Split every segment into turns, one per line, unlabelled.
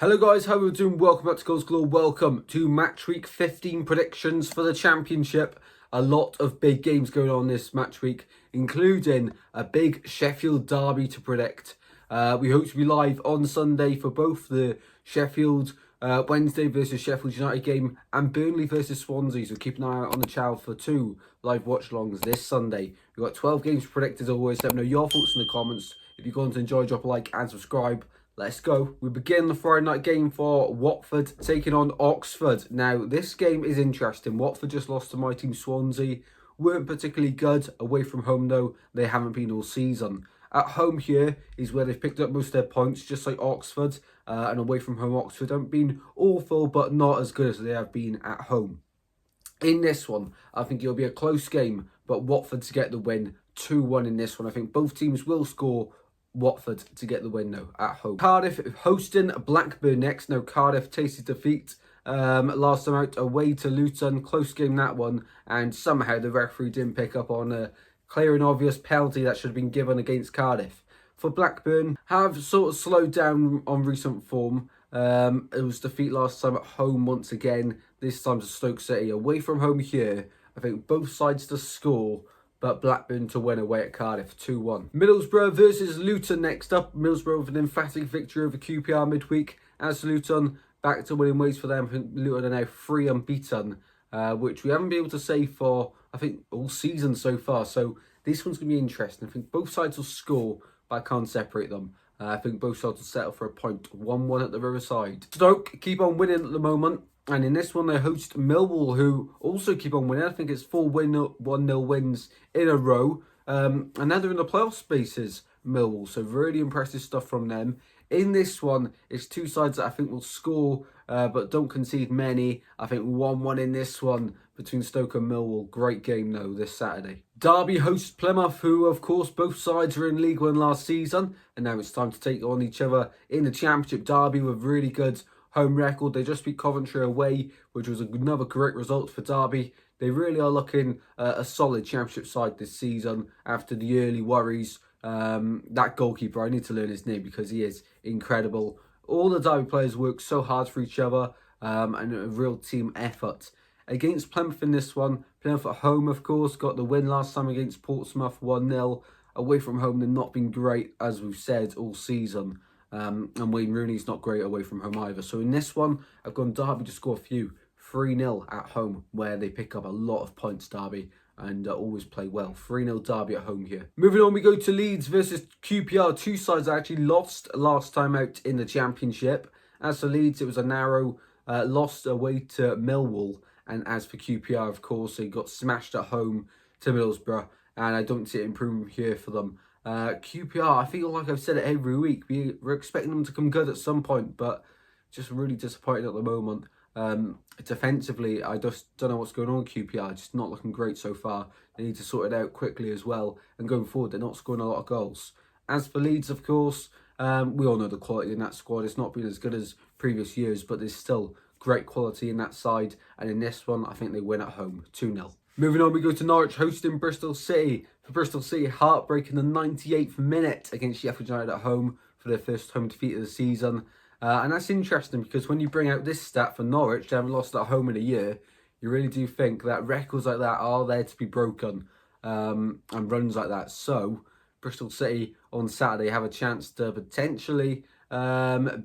Hello guys, how are we doing? Welcome back to Goals Galore. Welcome to match week 15 predictions for the Championship. A lot of big games going on this match week, including a big Sheffield derby to predict. We hope to be live on Sunday for both the Sheffield Wednesday versus Sheffield United game and Burnley versus Swansea. So keep an eye out on the channel for two live watch-alongs this Sunday. We've got 12 games predicted as always. Let me know your thoughts in the comments. If you're going to enjoy, drop a like and subscribe. Let's go. We begin the Friday night game for Watford taking on Oxford. Now, this game is interesting. Watford just lost to my team Swansea. Weren't particularly good. Away from home, though, they haven't been all season. At home here is where they've picked up most of their points, just like Oxford. And away from home, Oxford haven't been awful, but not as good as they have been at home. In this one, I think it'll be a close game, but Watford to get the win. 2-1 in this one. I think both teams will score. Watford to get the win now at home. Cardiff hosting Blackburn next. Now Cardiff tasted defeat last time out away to Luton. Close game that one, and somehow the referee didn't pick up on a clear and obvious penalty that should have been given against Cardiff. For Blackburn, have sort of slowed down on recent form. It was defeat last time at home once again. This time to Stoke City. Away from home here, I think both sides to score, but Blackburn to win away at Cardiff, 2-1. Middlesbrough versus Luton next up. Middlesbrough with an emphatic victory over QPR midweek. As Luton, back to winning ways for them. I think Luton are now 3 unbeaten, which we haven't been able to say for, I think, all season so far. So this one's going to be interesting. I think both sides will score, but I can't separate them. I think both sides will settle for a point. 1-1 at the Riverside. Stoke keep on winning at the moment. And in this one, they host Millwall, who also keep on winning. I think it's 1-0 wins in a row. And now they're in the playoff spaces, Millwall. So really impressive stuff from them. In this one, it's two sides that I think will score, but don't concede many. I think 1-1 in this one between Stoke and Millwall. Great game, though, this Saturday. Derby hosts Plymouth, who, of course, both sides were in League One last season. And now it's time to take on each other in the Championship. Derby with really good home record. They just beat Coventry away, which was another great result for Derby. They really are looking a solid Championship side this season after the early worries. That goalkeeper, I need to learn his name because he is incredible. All the Derby players work so hard for each other and a real team effort. Against Plymouth in this one, Plymouth at home, of course, got the win last time against Portsmouth, 1-0. Away from home, they've not been great, as we've said, all season. And Wayne Rooney's not great away from home either. So in this one, I've gone Derby to score a few. 3-0 at home, where they pick up a lot of points, Derby, and always play well. 3-0 Derby at home here. Moving on, we go to Leeds versus QPR. Two sides that actually lost last time out in the Championship. As for Leeds, it was a narrow loss away to Millwall. And as for QPR, of course, they got smashed at home to Middlesbrough. And I don't see it improving here for them. QPR, I feel like I've said it every week. We're expecting them to come good at some point, but just really disappointed at the moment. Defensively, I just don't know what's going on with QPR. Just not looking great so far. They need to sort it out quickly as well. And going forward, they're not scoring a lot of goals. As for Leeds, of course, we all know the quality in that squad. It's not been as good as previous years, but there's still great quality in that side. And in this one, I think they win at home, 2-0. Moving on, we go to Norwich hosting Bristol City. For Bristol City, heartbreak in the 98th minute against Sheffield United at home for their first home defeat of the season. And that's interesting because when you bring out this stat for Norwich, they haven't lost at home in a year, you really do think that records like that are there to be broken and runs like that. So Bristol City on Saturday have a chance to potentially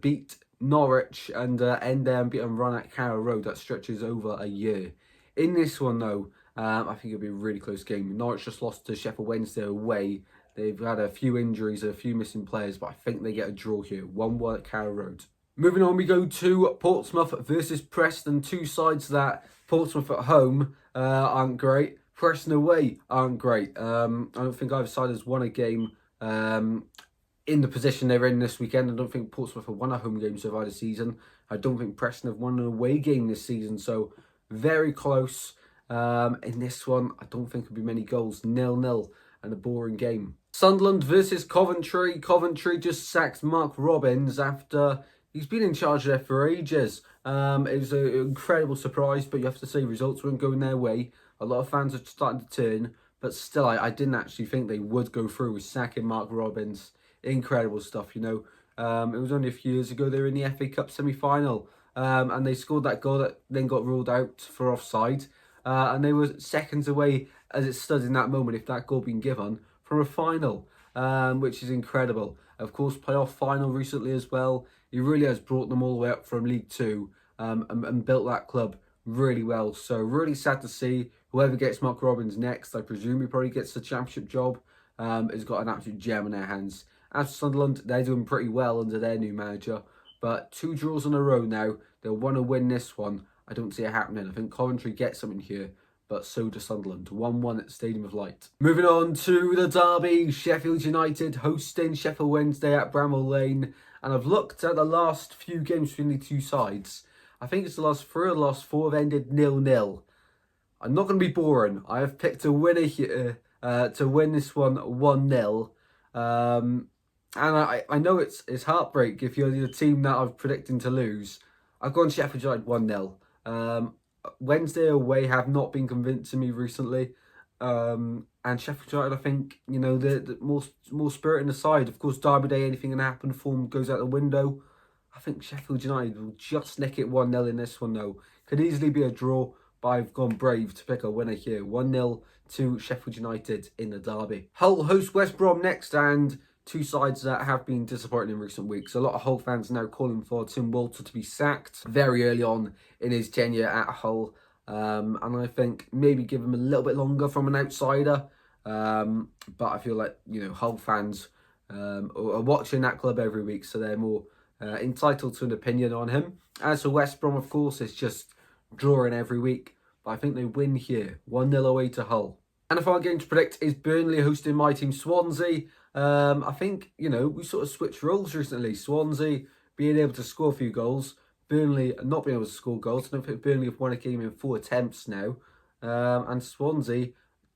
beat Norwich and end their unbeaten run at Carrow Road that stretches over a year. In this one, though, I think it'll be a really close game. Norwich just lost to Sheffield Wednesday away. They've had a few injuries, a few missing players, but I think they get a draw here. 1-1 at Carrow Road. Moving on, we go to Portsmouth versus Preston. Two sides that Portsmouth at home aren't great. Preston away aren't great. I don't think either side has won a game in the position they're in this weekend. I don't think Portsmouth have won a home game so far this season. I don't think Preston have won an away game this season. So very close. In this one, I don't think there'll be many goals. 0-0 and a boring game. Sunderland versus Coventry. Coventry just sacked Mark Robins after he's been in charge there for ages. It was an incredible surprise, but you have to say results weren't going their way. A lot of fans are starting to turn, but still, I didn't actually think they would go through with sacking Mark Robins. Incredible stuff, you know. It was only a few years ago they were in the FA Cup semi-final, and they scored that goal that then got ruled out for offside. And they were seconds away, as it stood in that moment, if that goal been given, from a final, which is incredible. Of course, playoff final recently as well. He really has brought them all the way up from League Two, and built that club really well. So really sad to see. Whoever gets Mark Robins next, I presume he probably gets the championship job, has got an absolute gem in their hands. As for Sunderland, they're doing pretty well under their new manager. But 2 draws in a row now. They'll want to win this one. I don't see it happening. I think Coventry gets something here, but so does Sunderland. 1-1 at the Stadium of Light. Moving on to the derby, Sheffield United hosting Sheffield Wednesday at Bramall Lane. And I've looked at the last few games between the two sides. I think it's the last 3 or the last 4 have ended 0-0. I'm not going to be boring. I have picked a winner here to win this one 1-0. And I know it's heartbreak if you're the team that I'm predicting to lose. I've gone Sheffield United 1-0. Wednesday away have not been convincing me recently. And Sheffield United, I think, you know, the more spirit in the side. Of course, Derby Day, anything can happen. Form goes out the window. I think Sheffield United will just nick it 1-0 in this one, though. Could easily be a draw, but I've gone brave to pick a winner here. 1-0 to Sheffield United in the derby. Hull host West Brom next, and two sides that have been disappointing in recent weeks. A lot of Hull fans now calling for Tim Walter to be sacked very early on in his tenure at Hull. And I think maybe give him a little bit longer from an outsider. But I feel like, you know, Hull fans are watching that club every week, so they're more entitled to an opinion on him. As for West Brom, of course, it's just drawing every week. But I think they win here. 1-0 away to Hull. And the final game to predict is Burnley hosting my team Swansea. I think, you know, we sort of switched roles recently. Swansea being able to score a few goals. Burnley not being able to score goals. I don't think Burnley have won a game in 4 attempts now. And Swansea,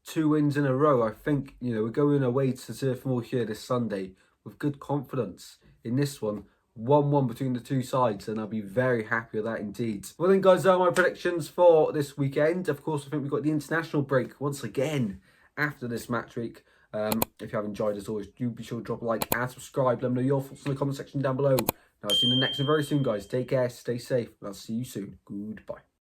2 wins in a row. I think, you know, we're going away to Turf Moor here this Sunday with good confidence in this one. 1-1 between the two sides, and I'll be very happy with that indeed. Well then, guys, are my predictions for this weekend. Of course, I think we've got the international break once again after this match week. If you have enjoyed, as always, do be sure to drop a like and subscribe. Let me know your thoughts in the comment section down below. Now, I'll see you in the next one very soon, guys. Take care, stay safe, and I'll see you soon. Goodbye.